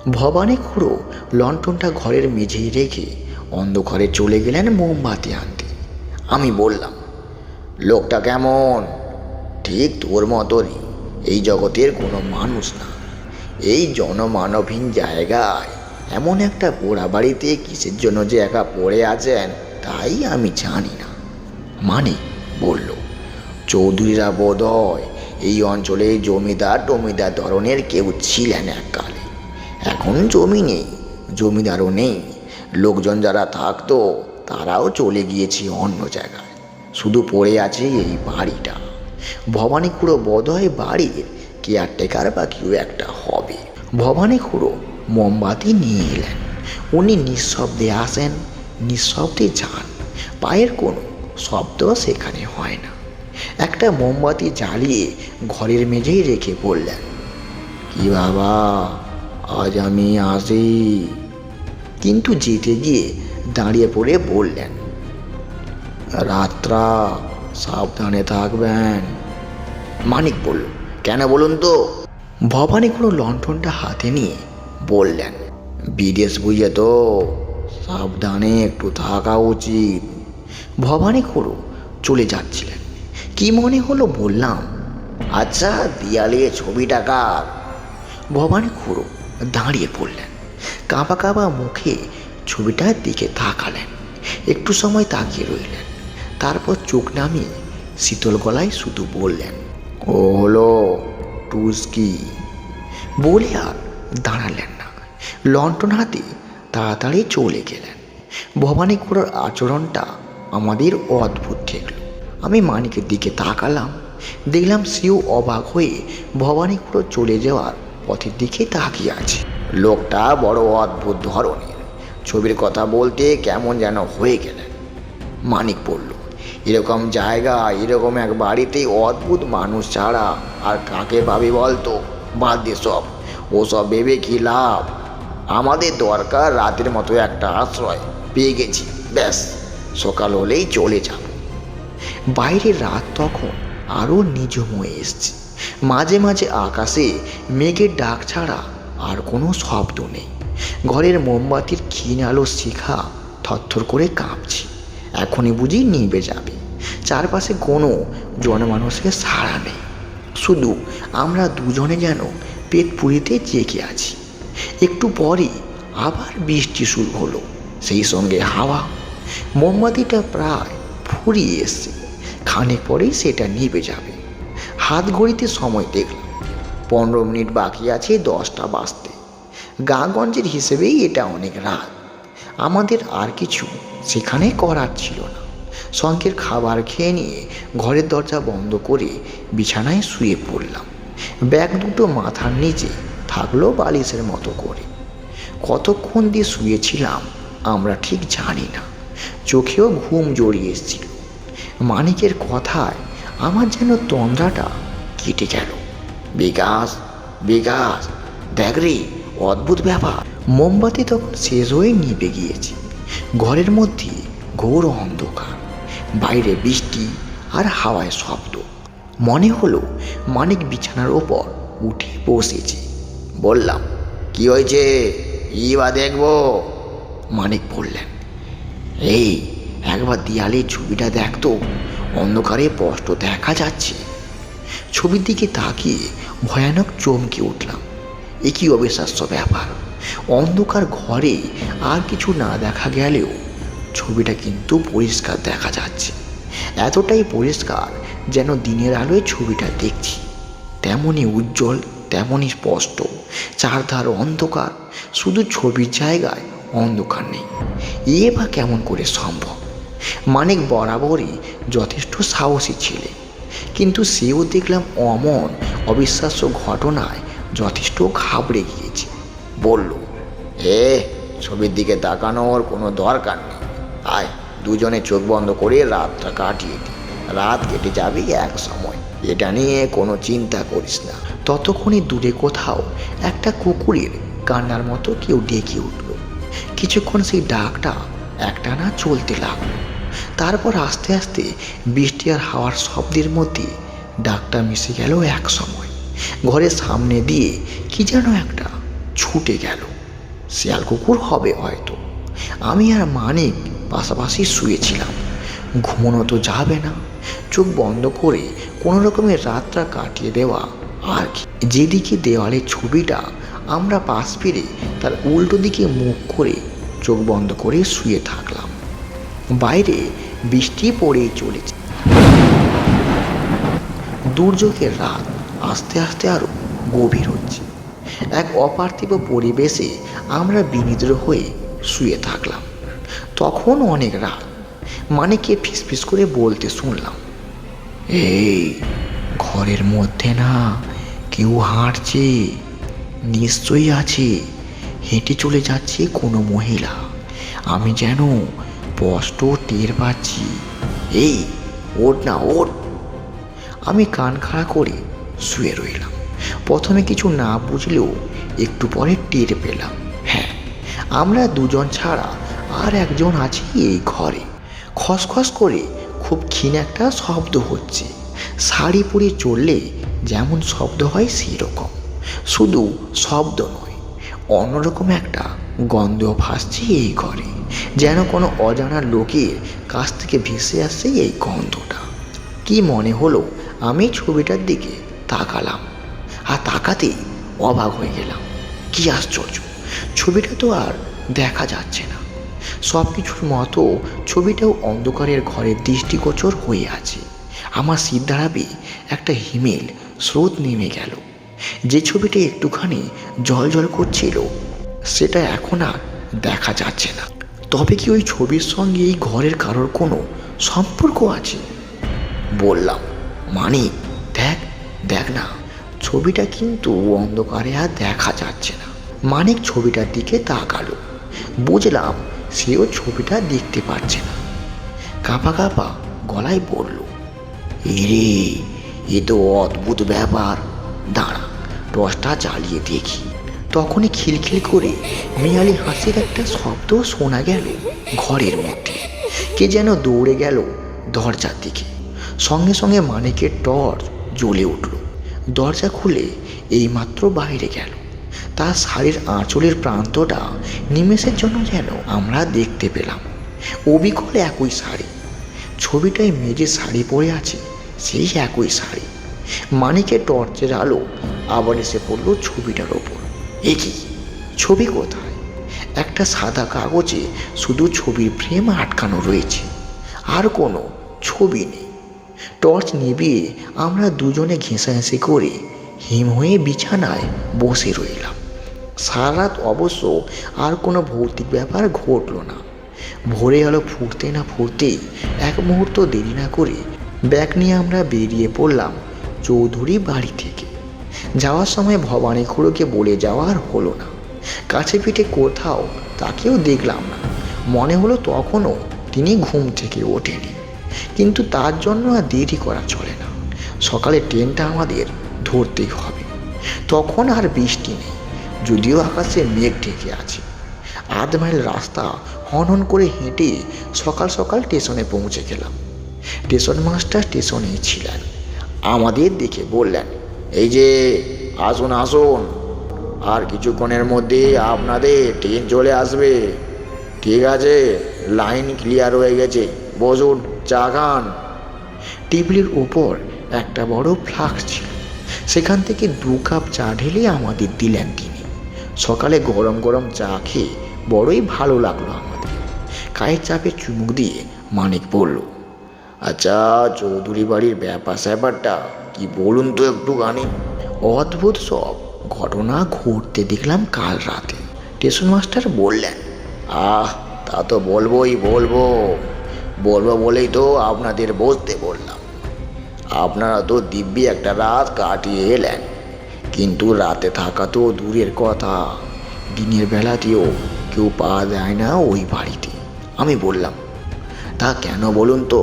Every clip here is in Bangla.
ভবানী খুড়ো লণ্ঠনটা ঘরের মেঝেই রেখে অন্ধকারে চলে গেলেন মোমবাতি আনতে। আমি বললাম, লোকটা কেমন? ঠিক তোর মতনই, এই জগতের কোনো মানুষ না। এই জনমানবহীন জায়গায় এমন একটা পোড়া বাড়িতে কিসের জন্য যে একা পড়ে আছেন তাই আমি জানি না। মানে বলল, চৌধুরীরা বোধহয় এই অঞ্চলে জমিদার ধরনের কেউ ছিলেন এককালে। এখন জমি নেই, জমিদারও নেই, লোকজন যারা থাকতো তারাও চলে গিয়েছে অন্য জায়গায়। শুধু পড়ে আছে এই বাড়িটা। ভবানী খুড়ো বোধহয় বাড়ির কেয়ারটেকার বা কেউ একটা হবে। ভবানী খুড়ো মোমবাতি নিয়ে এলেন। উনি নিঃশব্দে আসেন, নিঃশব্দে যান। পায়ের কোনো শব্দ সেখানে হয় না। একটা মোমবাতি জ্বালিয়ে ঘরের মেঝেই রেখে বললেন, কি বাবা, আজ আমি আসি। কিন্তু যেতে গিয়ে দাঁড়িয়ে পড়ে বললেন, রাতটা সাবধানে থাকবেন। মানিক বলল, কেন বলুন তো? ভবানী কোনো লণ্ঠনটা হাতে নিয়ে বললেন, বিদেশ বুঝে তো, সাবধানে একটু থাকা উচিত। ভবানী খুড়ো চলে যাচ্ছিলেন, কি মনে হলো বললাম, আচ্ছা দেয়ালে ছবিটা কার? ভবানী খুড়ো দাঁড়িয়ে পড়লেন, কাঁপা কাঁপা মুখে ছবিটার দিকে তাকালেন। একটু সময় তাকিয়ে রইলেন, তারপর চোখ নামিয়ে শীতল গলায় শুধু বললেন, ও হলো টুস্কি। বলে আর দাঁড়ালেন না, লণ্ঠন হাতে তাড়াতাড়ি চলে গেলেন। ভবানী খুড়োর আচরণটা আমাদের অদ্ভুত ঠেকল। আমি মানিকের দিকে তাকালাম, দেখলাম সেও অবাক হয়ে ভবানী খুড়ো চলে যাওয়ার পথের দিকে তাকিয়ে আছে। লোকটা বড় অদ্ভুত ধরনের, ছবির কথা বলতে কেমন যেন হয়ে গেলেন। মানিক বলল, এরকম জায়গা, এরকম এক বাড়িতেই অদ্ভুত মানুষ ছাড়া আর কাকে পাবি বলতো? বাদ দে সব, ওসব ভেবে কি লাভ? আমাদের দরকার রাতের মতো একটা আশ্রয়, পেয়ে গেছি, ব্যাস, সকাল হলেই চলে যাব। বাইরের রাত তখন আরও নিঝুম হয়ে এসছে। মাঝে মাঝে আকাশে মেঘের ডাক ছাড়া আর কোনো শব্দ নেই। ঘরের মোমবাতির ক্ষীণ আলো শিখা থরথর করে কাঁপছে, এখনই বুঝি নিভে যাবে। চারপাশে কোনো জনমানুষের সাড়া নেই, শুধু আমরা দুজনে যেন পেট পুরিতে জেগে আছি। একটু পরে আবার বৃষ্টি শুরু হলো, সেই সঙ্গে হাওয়া। মোমবাতিটা প্রায় ফুরিয়ে এসছে, খানিক পরেই সেটা নিভে যাবে। হাত ঘড়িতে সময় দেখলাম, 15 মিনিট বাকি আছে 10টা বাজতে। গাঁগঞ্জের হিসেবেই এটা অনেক রাত। আমাদের আর কিছু সেখানে করার ছিল না। সঙ্গের খাবার খেয়ে নিয়ে ঘরের দরজা বন্ধ করে বিছানায় শুয়ে পড়লাম। ব্যাগ দুটো মাথার নিচে থাকলো বালিশের মতো করে। কতক্ষণ দিয়ে শুয়েছিলাম আমরা ঠিক জানি না, চোখেও ঘুম জড়িয়ে এসেছিল। মানিকের কথায় আমার যেন তন্দ্রাটা কেটে গেল। বিকাশ, বিকাশ, দেখ রে, অদ্ভুত ব্যাপার। মোমবাতি তখন শেষ হয়ে নিভে গিয়েছে। ঘরের মধ্যে ঘোর অন্ধকার, বাইরে বৃষ্টি আর হাওয়ায় শব্দ। মনে হলো মানিক বিছানার ওপর উঠে বসেছে। বললাম, কি হয়েছে, বা দেখবো? মানিক বললেন, এই একবার দেয়ালের ছবিটা দেখতো, অন্ধকারে স্পষ্ট দেখা যাচ্ছে। ছবির দিকে তাকিয়ে ভয়ানক চমকে উঠলাম। এ কি অবিশ্বাস্য ব্যাপার! অন্ধকার ঘরে আর কিছু না দেখা গেলেও ছবিটা কিন্তু পরিষ্কার দেখা যাচ্ছে। এতটাই পরিষ্কার যেন দিনের আলোয় ছবিটা দেখছি, তেমনই উজ্জ্বল, তেমনই স্পষ্ট। চারধার অন্ধকার, শুধু ছবির জায়গায় অন্ধকার নেই। এ বা কেমন করে সম্ভব? মানিক বরাবরই যথেষ্ট সাহসী ছেলে, কিন্তু সেও দেখলাম অমন অবিশ্বাস্য ঘটনায় যথেষ্ট ঘাবড়ে গিয়েছে। বলল, ছবির দিকে তাকানোর কোনো দরকার নেই, আয় দুজনে চোখ বন্ধ করে রাতটা কাটিয়ে দিই। রাত কেটে যাবে এক সময়, এটা নিয়ে কোনো চিন্তা করিস না। ততক্ষণে দূরে কোথাও একটা কুকুরের কান্নার মতো কেউ ডেকে উঠল। কিছুক্ষণ সেই ডাকটা একটানা চলতে লাগলো। তারপর আস্তে আস্তে বৃষ্টি আর হাওয়ার শব্দের মধ্যে ডাকটা মিশে গেল এক সময়। ঘরের সামনে দিয়ে কি যেন একটা ছুটে গেল। শিয়াল কুকুর হবে হয়তো। আমি আর মানিক পাশাপাশি শুয়েছিলাম। ঘুমোনো তো যাবে না, চোখ বন্ধ করে কোনো রকমের রাতটা কাটিয়ে দেওয়া আর কি। যেদিকে দেওয়ালের ছবিটা, আমরা পাশ ফিরে তার উল্টো দিকে মুখ করে চোখ বন্ধ করে শুয়ে থাকলাম। বাইরে বৃষ্টি পড়েই চলেছে। দুর্যোগের রাত আস্তে আস্তে আরও গভীর হচ্ছে। এক অপার্থিব পরিবেশে আমরা বিনিদ্র হয়ে শুয়ে থাকলাম। তখন অনেক রাত। মানিককে ফিসফিস করে বলতে শুনলাম, এই ঘরের মধ্যে না কেউ হাঁটছে, নিশ্চয়ই আছে। হেঁটে চলে যাচ্ছে কোনো মহিলা, আমি যেন স্পষ্ট টের পাচ্ছি। এই ওঠ না ওঠ। আমি কান খাড়া করে শুয়ে রইলাম। প্রথমে কিছু না বুঝলেও একটু পরে টের পেলাম, হ্যাঁ, আমরা দুজন ছাড়া আর একজন আছি এই ঘরে। খসখস করে খুব ক্ষীণ একটা শব্দ হচ্ছে। শাড়ি পরে চললে যেমন শব্দ হয় সেই রকম। শুধু শব্দ নয়, অন্যরকম একটা গন্ধ ভাসছে এই ঘরে, যেন কোনো অজানা লোকের কাছ থেকে ভেসে আসছে এই গন্ধটা। কি মনে হলো, আমি ছবিটার দিকে তাকালাম, আর তাকাতেই অবাক হয়ে গেলাম। কি আশ্চর্য, ছবিটা তো আর দেখা যাচ্ছে না। সব কিছুর মতো ছবিটাও অন্ধকারের ঘরের দৃষ্টিগোচর হয়ে আছে। আমার শীত দাঁড়াবে একটা হিমেল স্রোত নেমে গেল। যে ছবিটা একটুখানি জল জল করছিল, সেটা এখন আর দেখা যাচ্ছে না। তবে কি ওই ছবির সঙ্গে এই ঘরের কারোর কোনো সম্পর্ক আছে? বললাম, মানিক দেখ দেখ না, ছবিটা কিন্তু অন্ধকারে আর দেখা যাচ্ছে না। মানিক ছবিটার দিকে তাকালো। বুঝলাম সেও ছবিটা দেখতে পাচ্ছে না। কাঁপা কাঁপা গলায় বলল, এরে, এ তো অদ্ভুত ব্যাপার, দাঁড়া টর্চটা জ্বালিয়ে দেখি। তখনই খিলখিল করে মেয়ালি হাসির একটা শব্দ শোনা গেল ঘরের মধ্যে। কে যেন দৌড়ে গেল দরজার দিকে। সঙ্গে সঙ্গে মানিকের টর্চ জ্বলে উঠল। দরজা খুলে এইমাত্র বাইরে গেল। তার শাড়ির আঁচলের প্রান্তটা নিমেষের জন্য যেন আমরা দেখতে পেলাম। অবিকল একই শাড়ি। ছবিটায় মেজে শাড়ি পরে আছে, সেই একই শাড়ি। মানিকের টর্চের আলো আবার এসে পড়ল ছবিটার ওপর। এ কি, ছবি কোথায়? একটা সাদা কাগজে শুধু ছবির ফ্রেম আটকানো রয়েছে, আর কোনো ছবি নেই। টর্চ নিভিয়ে আমরা দুজনে ঘেঁষাঘেঁষি করে হিম হয়ে বিছানায় বসে রইলাম। সারা রাত অবশ্য আর কোনো ভৌতিক ব্যাপার ঘটল না। ভোরে আলো ফুটতে না ফুটতেই এক মুহূর্ত দেরি না করে ব্যাগ নিয়ে আমরা বেরিয়ে পড়লাম চৌধুরী বাড়ি থেকে। যাওয়ার সময় ভবানী খুড়োকে বলে যাওয়ার হলো না। কাছে পিঠে কোথাও তাকেও দেখলাম না। মনে হলো তখনও তিনি ঘুম থেকে ওঠেনি। কিন্তু তার জন্য আর দেরি করা চলে না। সকালে ট্রেনটা আমাদের ধরতেই হবে। তখন আর বৃষ্টি নেই, যদিও আকাশে মেঘ ঢেকে আছে। আধ মাইল রাস্তা হনহন করে হেঁটে সকাল সকাল স্টেশনে পৌঁছে গেলাম। স্টেশন মাস্টার স্টেশনেই ছিলেন। আমাদের দেখে বললেন, এই যে আসুন আসুন, আর কিছুক্ষণের মধ্যে আপনাদের ট্রেন চলে আসবে। ঠিক আছে, লাইন ক্লিয়ার হয়ে গেছে, বসুন, চা খান। টেবিলের উপর একটা বড় ফ্লাস্ক ছিল, সেখান থেকে 2 কাপ চা ঢেলে আমাদের দিলেন তিনি। সকালে গরম গরম চা খেয়ে বড়ই ভালো লাগলো আমাদের। কায়ের চাপে চুমুক দিয়ে মানিক বলল, আচ্ছা চৌধুরী বাড়ির ব্যাপারটা কি বলুন তো একটুখানি। অদ্ভুত সব ঘটনা ঘটতে দেখলাম কাল রাতে। স্টেশন মাস্টার বললেন, তা তো বলবো বলেই তো আপনাদের বসতে বললাম। আপনারা তো দিব্যি একটা রাত কাটিয়ে এলেন, কিন্তু রাতে থাকা তো দূরের কথা, দিনের বেলাতেও কেউ পাওয়া যায় না ওই বাড়িতে। আমি বললাম, তা কেন বলুন তো?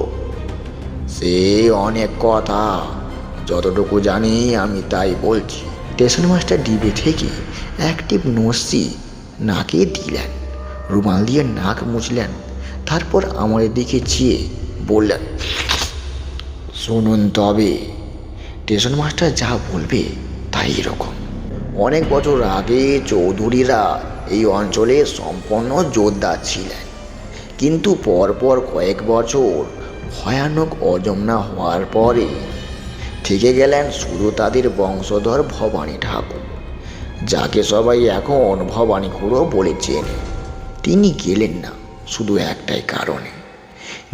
সে অনেক কথা, যতটুকু জানি আমি তাই বলছি। স্টেশন মাস্টার ডিবে থেকে একটি নস্যি নাকে দিলেন, রুমাল দিয়ে নাক মুছলেন, তারপর আমাদের দিকে চেয়ে বললেন, শুনুন তবে, স্টেশন মাস্টার যা বলবে তাই এরকম। অনেক বছর আগে চৌধুরীরা এই অঞ্চলে সম্পন্ন যোদ্ধা ছিলেন, কিন্তু পরপর কয়েক বছর ভয়ানক অযমনা হওয়ার পরে থেকে গেলেন শুধু তাদের বংশধর ভবানী ঠাকুর, যাকে সবাই এখন ভবানী খুড়ো বলে চেনে। তিনি গেলেন না শুধু একটাই কারণে,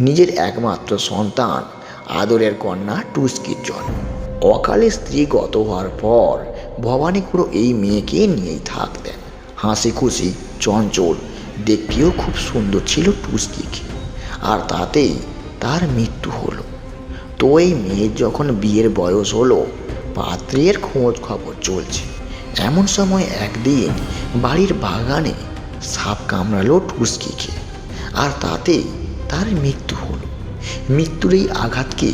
নিজের একমাত্র সন্তান আদরের কন্যা টুস্কির জন্য। অকালে স্ত্রী গত হওয়ার পর ভবানী খুড়ো এই মেয়েকে নিয়েই থাকতেন। হাসি খুশি, চঞ্চল, দেখতেও খুব সুন্দর ছিল টুস্কিকে, আর তাতেই তার মৃত্যু হলো। তো এই মেয়ের যখন বিয়ের বয়স হলো, পাত্রের খোঁজ খবর চলছে। এমন সময় একদিন বাড়ির বাগানে সাপ কামড়ালো টুস্কিকে, আর তাতে তার মৃত্যু হলো। মৃত্যুর এই আঘাতকে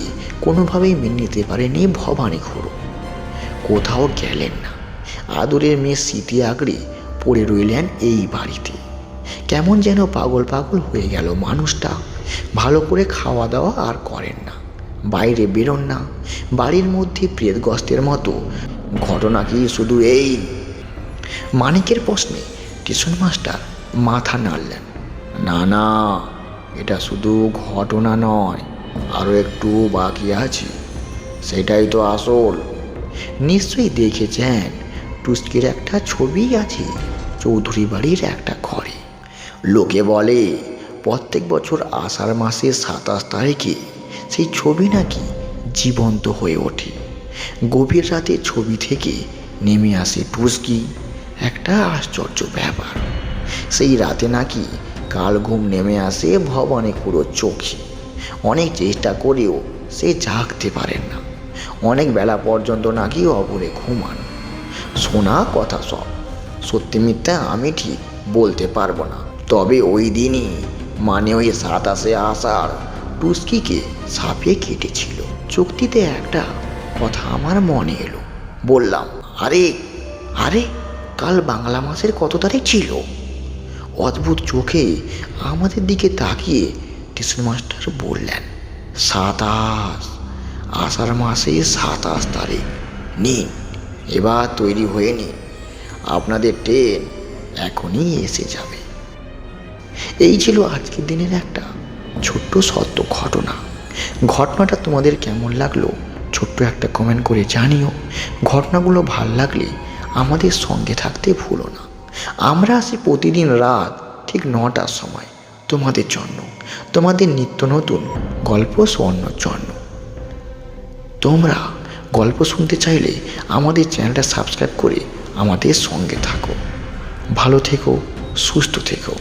কোনোভাবেই মেনে নিতে পারেনি ভবানী খুড়ো। কোথাও গেলেন না, আদরের মেয়ে স্মৃতি আঁকড়ে পড়ে রইলেন এই বাড়িতে। কেমন যেন পাগল পাগল হয়ে গেল মানুষটা। ভালো করে খাওয়া দাওয়া আর করেন না, বাইরে বেরোন না, বাড়ির মধ্যে প্রেতগ্রস্তের মতো। ঘটনা কি শুধু এই? মানিকের প্রশ্নে টিউশন মাস্টার মাথা নাড়লেন। না না, এটা শুধু ঘটনা নয়, আরও একটু বাকি আছে, সেটাই তো আসল। নিশ্চয়ই দেখেছেন, টুস্কির একটা ছবি আছে চৌধুরী বাড়ির একটা ঘরে। লোকে বলে প্রত্যেক বছর আষাঢ় মাসের 27 তারিখে সেই ছবি নাকি জীবন্ত হয়ে ওঠে। গভীর রাতে ছবি থেকে নেমে আসে টুস্কি। একটা আশ্চর্য ব্যাপার, সেই রাতে নাকি কাল ঘুম নেমে আসে ভবানী খুড়োর চোখে। অনেক চেষ্টা করেও সে জাগতে পারেন না। অনেক বেলা পর্যন্ত নাকি অঘরে ঘুমান। শোনা কথা সব, সত্যি মিথ্যা আমি ঠিক বলতে পারবো না। তবে ওই দিনই, মানে ওই 27শে আষাঢ়, টুস্কিকে সাপে কেটেছিল। চুক্তিতে একটা কথা আমার মনে এলো। বললাম, আরে আরে কাল বাংলা মাসের কত তারিখ ছিল? অদ্ভুত চোখে আমাদের দিকে তাকিয়ে টিউশন মাস্টার বললেন, 27, আষাঢ় মাসে 27 তারিখ। নিন, এবার তৈরি হয়ে নিন, আপনাদের ট্রেন এখনই এসে যাবে। এই ছিল আজকের দিনের একটা ছোট্ট সত্য ঘটনা। ঘটনাটা তোমাদের কেমন লাগলো ছোট্ট একটা কমেন্ট করে জানিও। ঘটনাগুলো ভাল লাগলে আমাদের সঙ্গে থাকতে ভুলো না। আমরা আসি প্রতিদিন রাত ঠিক 9টার সময় তোমাদের জন্য, তোমাদের নিত্য নতুন গল্প শোনানোর জন্য। তোমরা গল্প শুনতে চাইলে আমাদের চ্যানেলটা সাবস্ক্রাইব করে আমাদের সঙ্গে থাকো। ভালো থেকো, সুস্থ থেকো।